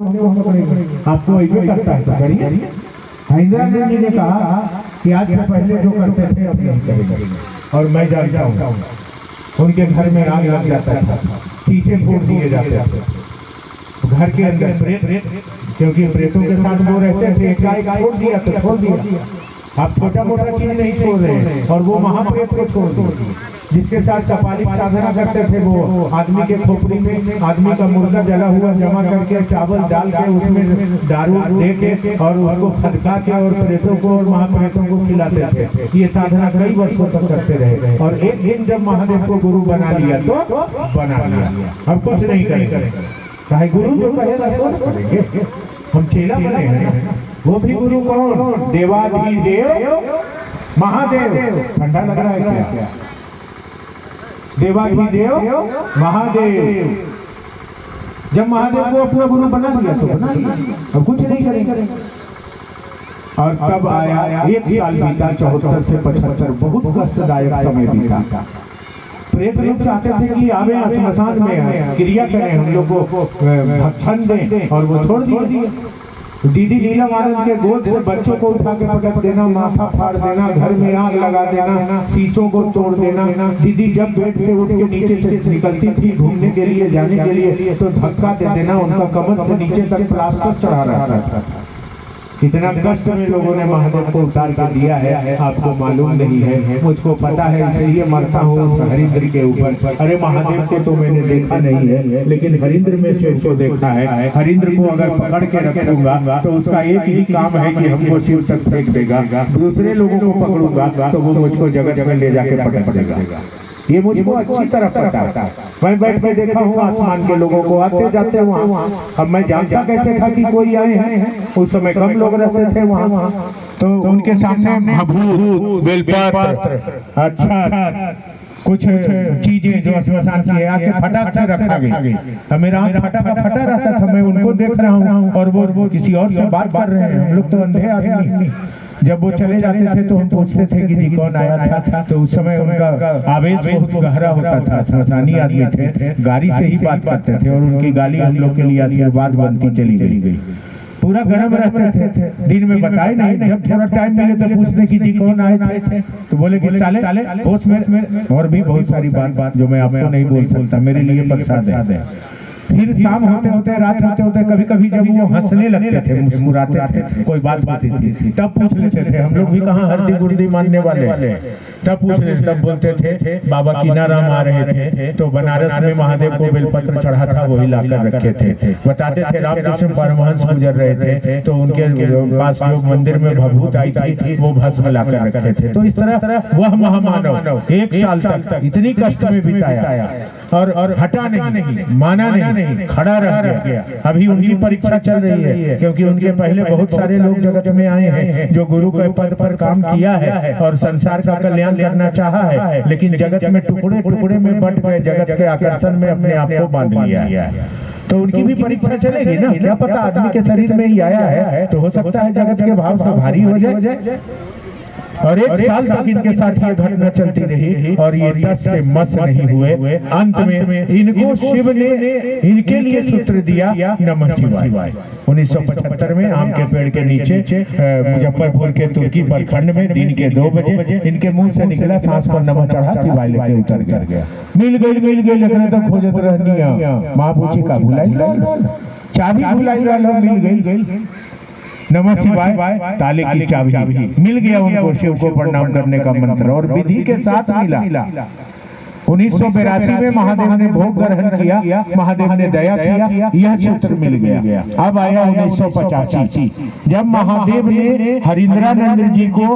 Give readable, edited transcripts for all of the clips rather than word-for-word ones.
आपको ऐसे करता है तो करिए। इंदिरा जी ने कहा कि आज से पहले जो करते थे अब नहीं करेंगे, और मैं जानता हूँ उनके घर में आग लग जाता था, शीशे फोड़ दिए जाते थे घर के अंदर प्रेत, क्योंकि प्रेतों के साथ वो रहते थे। एक छोड़ दिया तो छोड़ दिया, आप छोटा मोटा चीज नहीं छोड़ रहे हैं, और वो महाप्रेत को छोड़ दिए जिसके साथ कपालिक साधना करते थे। वो आदमी के खोपड़ी में आदमी का मुर्दा जला हुआ जमा करके चावल डाल के उसमें दारू दे के और उसको खदका के और प्रेतों को और महाप्रेतों को खिलाते थे। ये साधना कई वर्षों तक करते रहे, और एक दिन जब महादेव को गुरु बना लिया तो बना लिया, अब कुछ नहीं करेंगे। चाहे गुरु जो कहेगा तो करेंगे, हम चेला बने हैं। वो भी गुरु कौन? देवाधिदेव महादेव। ठंडा लग रहा है क्या? देवाधिदेव महादेव। जब महादेव को अपना गुरु बना दिया तो बना लिया, अब कुछ नहीं करेंगे। और तब आया एक साल बीता, 74 से 75, बहुत कष्टदायक समय बीता। प्रेत लोग चाहते थे कि आवे श्मशान में क्रिया करें, हम लोग को भक्षण दें, और वो छोड़ दिए। दीदी लीला महाराज के गोद से बच्चों को उठा के पटक देना, माथा फाड़ देना, घर में आग लगा देना, शीशों को तोड़ देना। दीदी जब बेड से उठ के नीचे से निकलती थी घूमने के लिए, जाने के लिए, तो धक्का दे देना, उनका कमर से नीचे तक प्लास्टर चढ़ा रहता था। कितना कष्ट में लोगों ने महादेव को उतार कर दिया है, आपको मालूम नहीं है, मुझको पता है, इसलिए मरता हूँ उस हरिंद्र के ऊपर। अरे महादेव को तो मैंने देखा नहीं है, लेकिन हरिंद्र में शिव को देखा है। हरिंद्र को अगर पकड़ के रखूंगा तो उसका एक ही काम है कि हमको शिव तक फेंक देगा, दूसरे लोगों को पकड़ूंगा तो वो मुझको जगह जगह ले जाके पटक देगा। ये मुझको अच्छी तरह पता है। मैं बैठ के देखा हूँ आसमान के लोगों को आते जाते वहाँ। अब मैं जानता कैसे था कि कोई आए हैं? उस समय कम लोग रहते थे वहाँ, तो उनके सामने भभूत, बेलपत्र, अच्छा कुछ चीजें जो श्मशान की आके फटाक से रखा गई। मेरा आँख फटा रहता था, मैं उनको देख रहा हूँ और वो किसी और से बात कर रहे हैं। हम लोग तो अंधे आदमी। जब वो चले जाते थे तो हम पूछते थे कि जी कौन आया था, तो उस समय उनका आवेश बहुत गहरा होता था। श्मशानी आदमी थे, गाड़ी से ही बात करते थे, और उनकी गाली हम लोग के लिए आशीर्वाद बनती चली गई। पूरा गर्म रहते थे, दिन में बताए नहीं। जब थोड़ा टाइम मिले तो पूछते कि जी कौन आए थे, तो बोले कि साले होश में। और भी बहुत सारी बात जो मैं आपको नहीं बोल सकता, मेरे लिए प्रसाद है। फिर शाम होते होते, रात होते होते, कभी कभी जब वो हंसने लगते थे, मुस्कुराते थे, कोई बात होती थी, तब पूछ लेते थे। हम लोग भी कहाँ हल्दी गुर्दी मानने वाले, तब पूछ लेते, तब बोलते थे बाबा कीनाराम आ रहे थे तो बनारस में महादेव को बेलपत्र चढ़ा था, वही लाकर रखे थे। बताते थे रामकृष्ण परमहंस गुजर रहे थे तो उनके पास जो मंदिर में भभूत आई थी वो भस्म लाकर रखे थे। तो इस तरह वह महामानव 1 साल तक इतनी कष्ट में बिताया, और हटा नहीं, माना नहीं, खड़ा रह गया। अभी उनकी परीक्षा चल रही है, क्योंकि उनके पहले बहुत सारे लोग जगत में आए हैं जो गुरु के पद पर काम किया है और संसार का कल्याण करना चाहा है, लेकिन जगत में टुकड़े टुकड़े में बंट गए, जगत के आकर्षण में अपने आप को बांध लिया है। तो उनकी भी परीक्षा चलेगी ना, क्या पता आदमी के शरीर में ही आया है तो हो सकता है जगत के भाव से भारी हो जाए। और 1 साल तक इनके साथ ये घटना चलती रही, और ये टस से मस नहीं हुए। अंत में इनको शिव ने इनके लिए सूत्र दिया, नमः शिवाय। 1975 में आम के पेड़ के नीचे मुजफ्फरपुर के तुर्की प्रखंड में दिन के 2 बजे इनके मुंह से निकला, सांस पर नमः चढ़ा, शिवाय लेके उतर गया। मिल गई लेकिन तो खोजत रहनी माँ पूछी का भुलाई, चाबी भुलाई रहा, मिल गई। नमः शिवाय ताले की चाबी मिल गया उनको, शिव को प्रणाम करने का मंत्र और विधि के साथ मिला। 1982 में महादेव ने भोग ग्रहण किया, महादेव ने दया किया, यह सूत्र मिल गया। अब आया 1985, जब महादेव ने हरिंद्रानंद जी को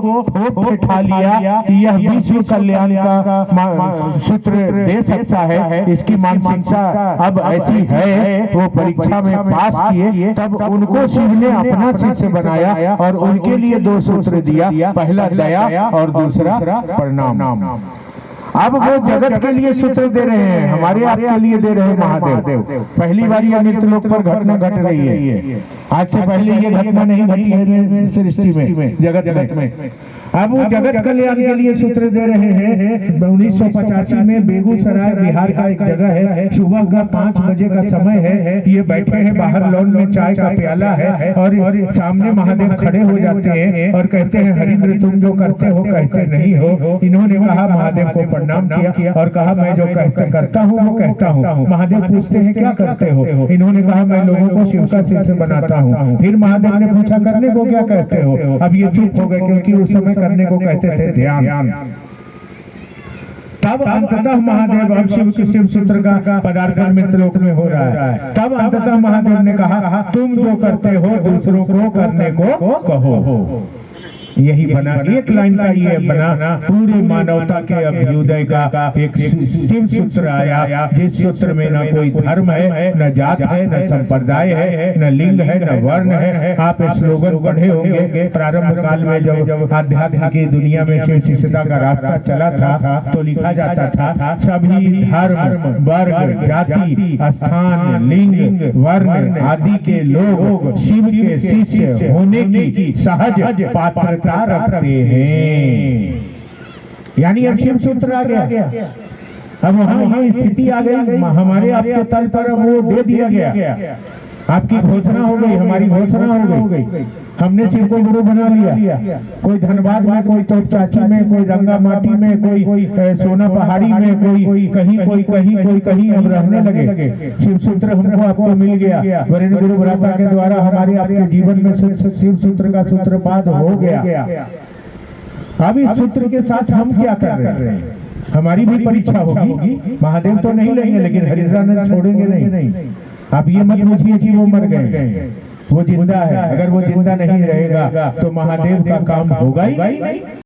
उठा लिया कि यह विश्व कल्याण का सूत्र दे सकता है, इसकी मानसिकता अब ऐसी है। वो परीक्षा में पास किए, तब उनको शिव ने अपना शिष्य बनाया और उनके लिए 2 सूत्र दिया, पहला दया और दूसरा प्रणाम। अब वो जगत के लिए सूत्र दे रहे हैं, हमारे आपके लिए दे रहे हैं महादेव। पहली बार ये मृतलोक पर घटना घट रही है, आज से पहले ये घटना नहीं घटी है सृष्टि में, जगत में। अब वो जगत कल्याण के लिए सूत्र दे रहे हैं। 1985 में बेगूसराय बिहार का एक जगह है, सुबह का 5 बजे का समय है, ये बैठे हैं बाहर लॉन में, चाय का प्याला है और सामने महादेव खड़े हो जाते हैं और कहते हैं हरिंद्र तुम जो करते हो कहते नहीं हो। इन्होंने कहा, महादेव को प्रणाम किया और कहा मैं जो करता हूँ वो कहता हूँ। महादेव पूछते हैं क्या करते हो? इन्होंने कहा मैं लोगों को शिव का शिष्य बनाता हूँ। फिर महादेव ने पूछा करने को क्या कहते हो? अब ये चुप हो गए क्योंकि उस समय करने को कहते थे ध्यान। तब अंततः महादेव, अब शिव सूत्र का पदार्पण मृतलोक में हो रहा है, तब अंततः महादेव ने कहा तुम जो करते हो दूसरों को करने को कहो। यही बना, एक लाइन का ये बना पूरी मानवता के अभ्युदय का एक शिव सूत्र आया, जिस सूत्र में न कोई धर्म है, न जात है, न संप्रदाय है, न लिंग है, न वर्ण है। आप स्लोगन पढ़े होंगे, प्रारंभ काल में जब आध्यात्म की दुनिया में शिव शिष्यता का रास्ता चला था तो लिखा जाता था सभी धर्म, वर्ग, जाति, स्थान, लिंग, वर्ण आदि के लोग शिव के शिष्य होने की सहज पात्रता रखते हैं। यानी अब शिव सूत्र आ गया, अब वहां ये स्थिति आ गई, हमारे आपके तल पर वो दे दिया गया। आपकी घोषणा हो गई, हमारी घोषणा हो गई, हमने शिव को गुरु बना लिया। कोई धनबाद में, कोई तोप चाची में, कोई रंगा माटी में, कोई सोना पहाड़ी में, कोई कहीं, कोई कहीं, कोई कहीं अब रहने लगे। शिव सूत्र हमको आपको मिल गया, वरेण्य गुरु भ्राता के द्वारा हमारे आपके जीवन में शिव सूत्र का सूत्रपात हो गया। अब इस सूत्र के साथ हम क्या कर रहे हैं? हमारी भी परीक्षा होगी। महादेव तो नहीं लेंगे लेकिन हरिद्रानंद छोड़ेंगे नहीं। आप ये मत पूछिए कि वो मर गए, वो जिंदा है। अगर वो जिंदा नहीं रहेगा तो महादेव का काम होगा ही नहीं।